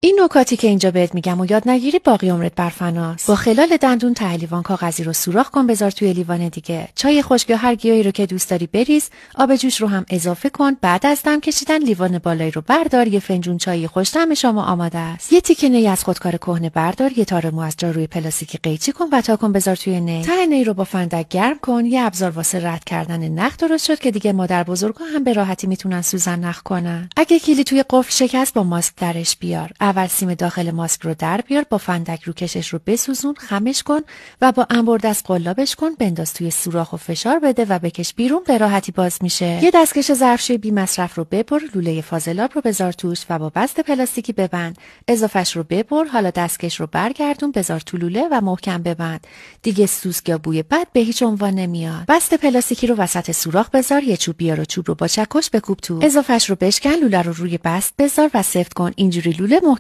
این نکاتی که اینجا بهت میگم و یاد نگیری باقی عمرت بر فناست. با خلال دندون ته لیوان کاغذی رو سوراخ کن، بذار توی لیوان دیگه. چای خشک یا هر گیاهی رو که دوست داری بریز، آب جوش رو هم اضافه کن. بعد از دم کشیدن لیوان بالایی رو بردار. یه فنجون چای خوش طعم شما آماده است. یه تیکه نی از خودکار کهنه بردار، یه تار مو از جاروی پلاستیکی قیچی کن و تا کن بذار توی نی. ته نی رو با فندک گرم کن. یه ابزار واسه رد کردن نخ درست شد که دیگه مادر بزرگا هم به راحتی میتونن سوزن نخ کنن. اگه کلی توی قفل شکست با ماسک درش بیار. اول سیم داخل ماسک رو در بیار، با فندک رو کشش رو بسوزون، خمش کن و با انبردست قلابش کن، بنداز توی سوراخ و فشار بده و بکش بیرون، به راحتی باز میشه. یه دستکش ظرفشویی بی مصرف رو ببر، لوله فاضلاب رو بذار توش و با بست پلاستیکی ببند. اضافهش رو ببر، حالا دستکش رو برگردون، بذار تو لوله و محکم ببند. دیگه سوسک یا بوی بد به هیچ عنوان نمیاد. بست پلاستیکی رو وسط سوراخ بذار، یه چوب بیار و چوب رو با چکش بکوب تو. اضافهش رو بشکن، لوله رو روی بست بذار و سفت کن. اینجوری لوله محکم